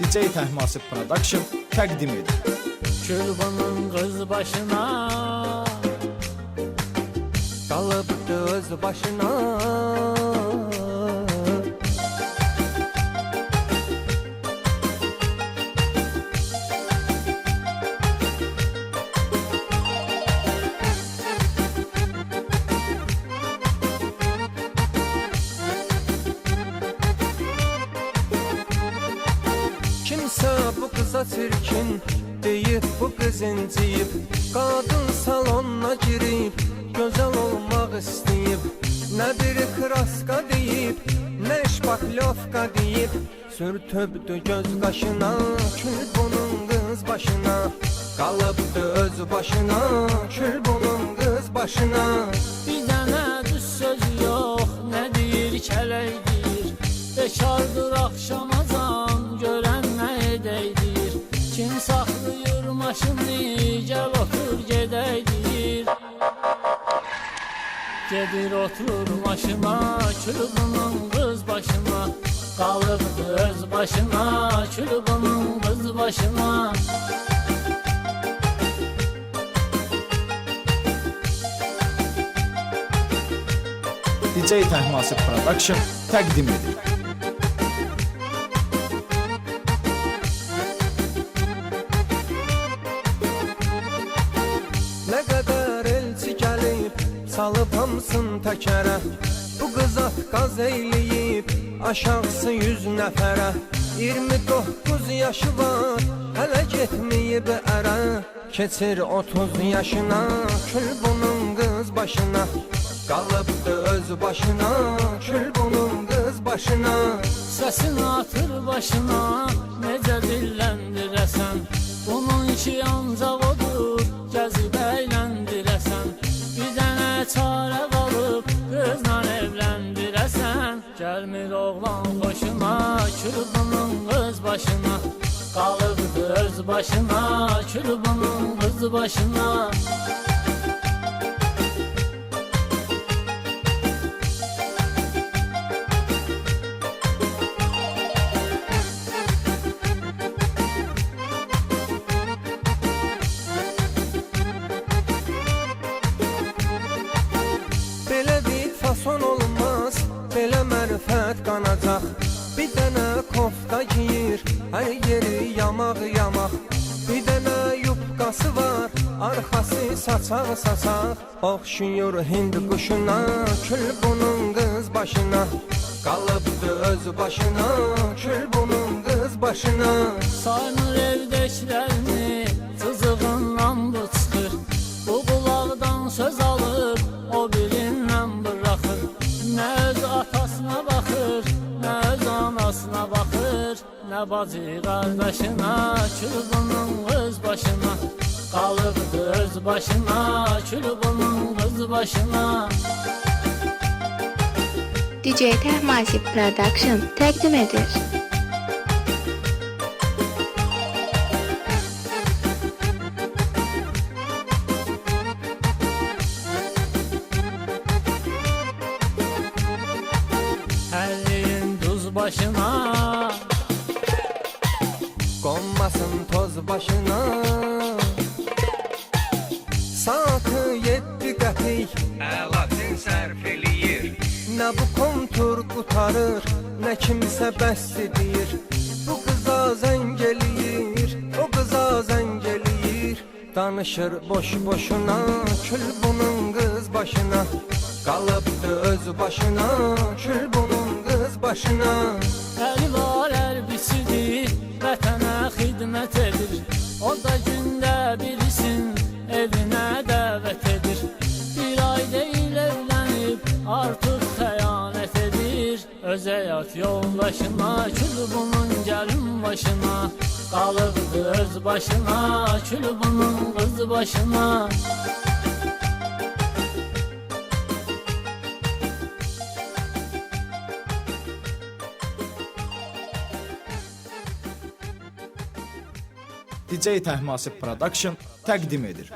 DJ Təhmasib Production təqdim edir. Külbunun kız başına Kalıbdı öz başına Kimse bu kıza çirkin deyip bu kız inciyip Kadın salonuna girip güzel olmak isteyip Ne bir kraska deyip ne şpaklovka deyip Sürtübdü göz kaşına kül bunun kız başına Kalıbdı öz başına kül bunun kız başına bir tane düz söz yok, ne deyir keleydir. Bekardır akşamazan gören ne edeydir. Kim saklıyor maşını gel otur gedeydir. Gedir oturur maşına külbunun kız başına Kalıbdı öz başına külbunun kız başına DJ Təhmasib Production təqdim edir. Ne kadar elçi gelip salıp hamsın tekere Bu kız atqaz eyleyip aşağısı 100 nəfərə 29 yaşı var hələ getmeyib ərə Keçir 30 yaşına kül bunun kız başına Kalıbdı öz başına kül bunun kız başına Səsini atır başına necə dilləndirəsən Bunun ki ancaq odur gəzib əyləndirəsən Bir dənə çarə qalıb qızla evləndirəsən Gəlmir oğlan xoşuna külbunun qız başına Qalıbdı öz başına külbunun qız başına Belə bir fason olmaz, belə mərifət qanacaq Bir dənə kofta giyir, hər yeri yamaq-yamaq Bir dənə yubqası var, arxası saçaq-saçaq Oxşuyur hind quşuna, kül bunun qız başına Qalıbdı öz başına, kül bunun qız başına Saymır evdəkilərini, cızığından bu çıxır Bu qulaqdan söz alır, o birindən bırakır Nə öz atasına baxır, nə öz anasına baxır Nə bacı qardaşına, külbunun qız başına Qalıbdı öz başına, külbunun qız başına DJ Təhmasib Production təqdim edir. Əlin duz başına Qonmasın toz başına Saatı 7 qəpik Əlatin sərf eləyir Nə bu kontur qutarır, nə kimsə bəst edir Bu qıza zəng eləyir, o qıza zəng eləyir Danışır boş-boşuna, kül bunun qız başına Qalıbdı öz başına, kül bunun qız başına Əli var ərbisidir, vətənə xidmət edir O da gündə birisin, evinə dəvət edir Bir ay deyil evlənib, artıq xəyanət edir Öz həyat yoldaşına, külbunun gəlin başına Qalıbdı öz başına, külbunun qız başına DJ Təhmasib Production təqdim edir.